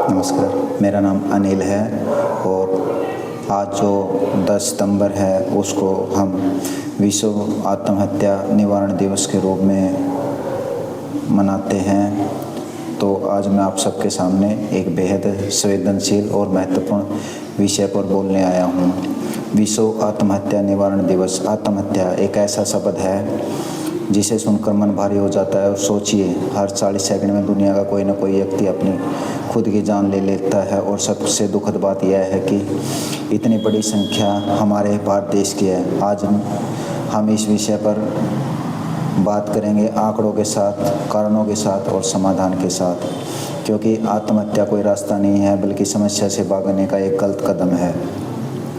नमस्कार, मेरा नाम अनिल है और आज जो 10 सितंबर है उसको हम विश्व आत्महत्या निवारण दिवस के रूप में मनाते हैं। तो आज मैं आप सबके सामने एक बेहद संवेदनशील और महत्वपूर्ण विषय पर बोलने आया हूँ। विश्व आत्महत्या निवारण दिवस। आत्महत्या एक ऐसा शब्द है जिसे सुनकर मन भारी हो जाता है। और सोचिए, हर 40 सेकंड में दुनिया का कोई ना कोई व्यक्ति अपनी खुद की जान ले लेता है। और सबसे दुखद बात यह है कि इतनी बड़ी संख्या हमारे भारत देश की है। आज हम इस विषय पर बात करेंगे आंकड़ों के साथ, कारणों के साथ और समाधान के साथ, क्योंकि आत्महत्या कोई रास्ता नहीं है बल्कि समस्या से भागने का एक गलत कदम है।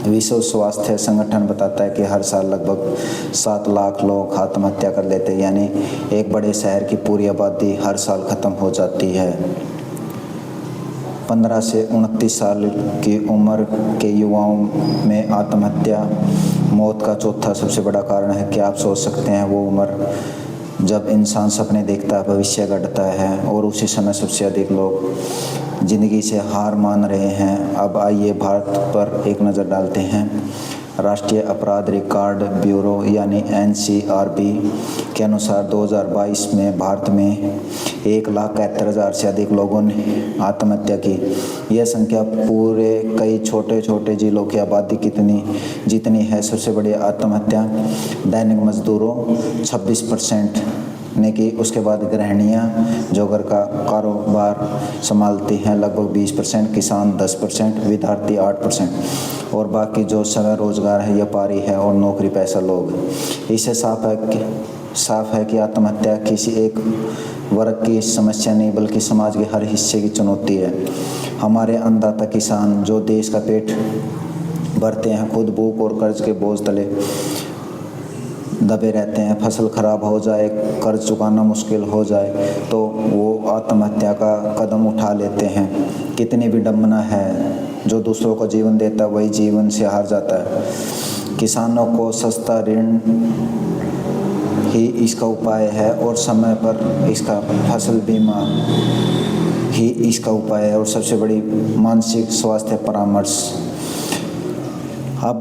विश्व स्वास्थ्य संगठन बताता है कि हर साल लगभग 7 लाख लोग आत्महत्या कर लेते हैं, यानी एक बड़े शहर की पूरी आबादी हर साल ख़त्म हो जाती है। 15 से 29 साल की उम्र के युवाओं में आत्महत्या मौत का चौथा सबसे बड़ा कारण है। क्या आप सोच सकते हैं, वो उम्र जब इंसान सपने देखता है, भविष्य गढ़ता है, और उसी समय सबसे अधिक लोग ज़िंदगी से हार मान रहे हैं। अब आइए भारत पर एक नज़र डालते हैं। राष्ट्रीय अपराध रिकॉर्ड ब्यूरो यानी NCRB के अनुसार 2022 में भारत में 1,71,000 से अधिक लोगों ने आत्महत्या की। यह संख्या पूरे कई छोटे छोटे जिलों की आबादी जितनी है। सबसे बड़ी आत्महत्या दैनिक मजदूरों 26% ने की। उसके बाद गृहिणियाँ जो घर का कारोबार संभालती हैं लगभग 20%, किसान 10%, विद्यार्थी 8% और बाकी जो समय रोजगार है, व्यापारी है और नौकरी पेशा लोग। इससे साफ है कि आत्महत्या किसी एक वर्ग की समस्या नहीं बल्कि समाज के हर हिस्से की चुनौती है। हमारे अन्नदाता किसान जो देश का पेट भरते हैं, खुद भूख और कर्ज के बोझ तले दबे रहते हैं। फसल खराब हो जाए, कर्ज चुकाना मुश्किल हो जाए तो वो आत्महत्या का कदम उठा लेते हैं। कितनी विडंबना है, जो दूसरों को जीवन देता है वही जीवन से हार जाता है। किसानों को सस्ता ऋण ही इसका उपाय है और समय पर इसका फसल बीमा ही इसका उपाय है। और सबसे बड़ी मानसिक स्वास्थ्य परामर्श। अब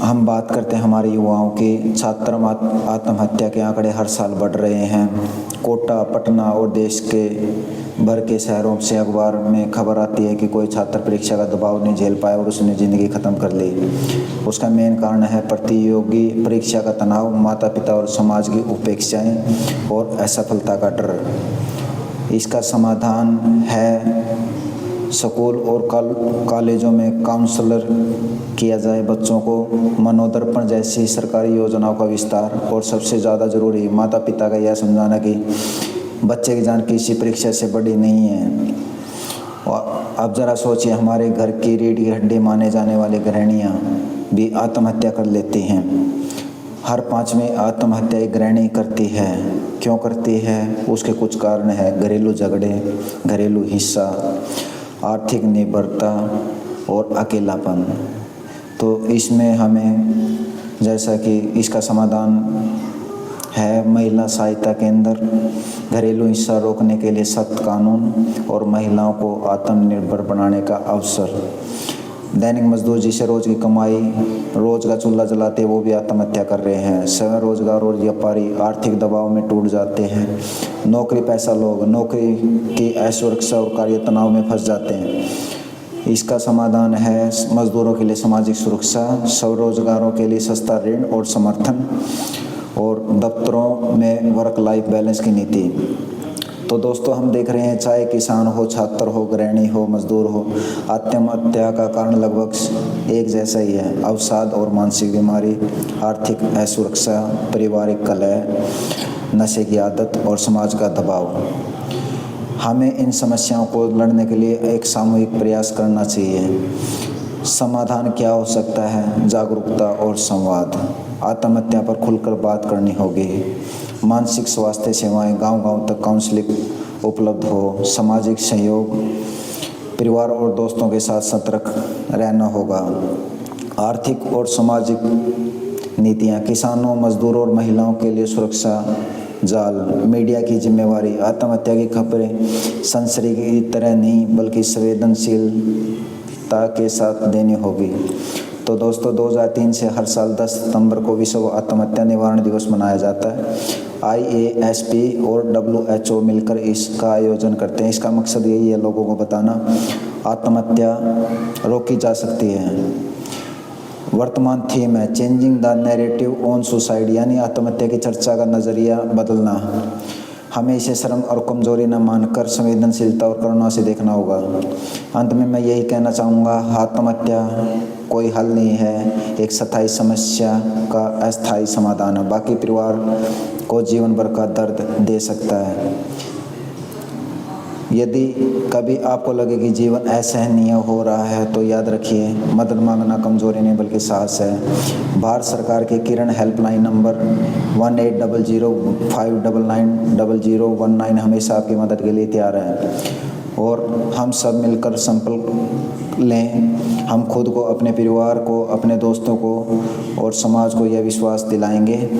हम बात करते हैं हमारे युवाओं की। छात्र आत्महत्या के आंकड़े हर साल बढ़ रहे हैं। कोटा, पटना और देश के भर के शहरों से अखबार में खबर आती है कि कोई छात्र परीक्षा का दबाव नहीं झेल पाया और उसने ज़िंदगी ख़त्म कर ली। उसका मेन कारण है प्रतियोगी परीक्षा का तनाव, माता पिता और समाज की उपेक्षाएं और असफलता का डर। इसका समाधान है स्कूल और कॉलेजों में काउंसलर किया जाए, बच्चों को मनोदर्पण जैसी सरकारी योजनाओं का विस्तार, और सबसे ज़्यादा ज़रूरी माता पिता का यह समझाना कि बच्चे की जान किसी परीक्षा से बड़ी नहीं है। अब ज़रा सोचिए, हमारे घर की रीढ़ की हड्डी माने जाने वाली गृहिणियाँ भी आत्महत्या कर लेती हैं। हर 5वीं आत्महत्या एक गृहिणी करती है। क्यों करती है? उसके कुछ कारण हैं। घरेलू झगड़े, घरेलू हिंसा, आर्थिक निर्भरता और अकेलापन। तो इसमें हमें, जैसा कि इसका समाधान है महिला सहायता केंद्र, घरेलू हिंसा रोकने के लिए सख्त कानून और महिलाओं को आत्मनिर्भर बनाने का अवसर। दैनिक मजदूर जिसे रोज की कमाई, रोज का चूल्हा जलाते वो भी आत्महत्या कर रहे हैं। स्वयं रोजगार और व्यापारी आर्थिक दबाव में टूट जाते हैं। नौकरी पेशा लोग नौकरी की असुरक्षा और कार्य तनाव में फंस जाते हैं। इसका समाधान है मजदूरों के लिए सामाजिक सुरक्षा, स्वरोजगारों के लिए सस्ता ऋण और समर्थन, और दफ्तरों में वर्क लाइफ बैलेंस की नीति। तो दोस्तों, हम देख रहे हैं चाहे किसान हो, छात्र हो, गृहिणी हो, मजदूर हो, आत्महत्या का कारण लगभग एक जैसा ही है। अवसाद और मानसिक बीमारी, आर्थिक असुरक्षा, पारिवारिक कलह, नशे की आदत और समाज का दबाव। हमें इन समस्याओं को लड़ने के लिए एक सामूहिक प्रयास करना चाहिए। समाधान क्या हो सकता है? जागरूकता और संवाद। आत्महत्या पर खुलकर बात करनी होगी। मानसिक स्वास्थ्य सेवाएं गांव-गांव तक काउंसलिंग उपलब्ध हो। सामाजिक सहयोग, परिवार और दोस्तों के साथ सतर्क रहना होगा। आर्थिक और सामाजिक नीतियां, किसानों, मजदूरों और महिलाओं के लिए सुरक्षा जाल। मीडिया की जिम्मेवारी, आत्महत्या की खबरें सनसनी की तरह नहीं बल्कि संवेदनशीलता के साथ देनी होगी। तो दोस्तों 2003 से हर साल 10 सितंबर को विश्व आत्महत्या निवारण दिवस मनाया जाता है। IASP और WHO मिलकर इसका आयोजन करते हैं। इसका मकसद यही है लोगों को बताना आत्महत्या रोकी जा सकती है। वर्तमान थीम है changing the narrative on suicide, यानी आत्महत्या की चर्चा का नज़रिया बदलना। हमें इसे शर्म और कमजोरी न मानकर संवेदनशीलता और करुणा से देखना होगा। अंत में मैं यही कहना चाहूँगा, आत्महत्या कोई हल नहीं है, एक स्थायी समस्या का अस्थायी समाधान है। बाकी परिवार को जीवन भर का दर्द दे सकता है। यदि कभी आपको लगे कि जीवन असहनीय हो रहा है तो याद रखिए, मदद मांगना कमजोरी नहीं बल्कि साहस है। भारत सरकार के किरण हेल्पलाइन नंबर 1800599019 हमेशा आपकी मदद के लिए तैयार है। और हम सब मिलकर संकल्प लें, हम खुद को, अपने परिवार को, अपने दोस्तों को और समाज को यह विश्वास दिलाएंगे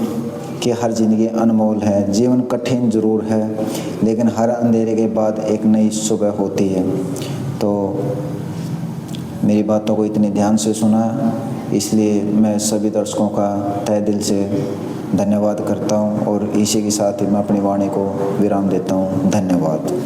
कि हर जिंदगी अनमोल है। जीवन कठिन जरूर है, लेकिन हर अंधेरे के बाद एक नई सुबह होती है। तो मेरी बातों को इतने ध्यान से सुना, इसलिए मैं सभी दर्शकों का तहे दिल से धन्यवाद करता हूं और इसी के साथ ही मैं अपनी वाणी को विराम देता हूं। धन्यवाद।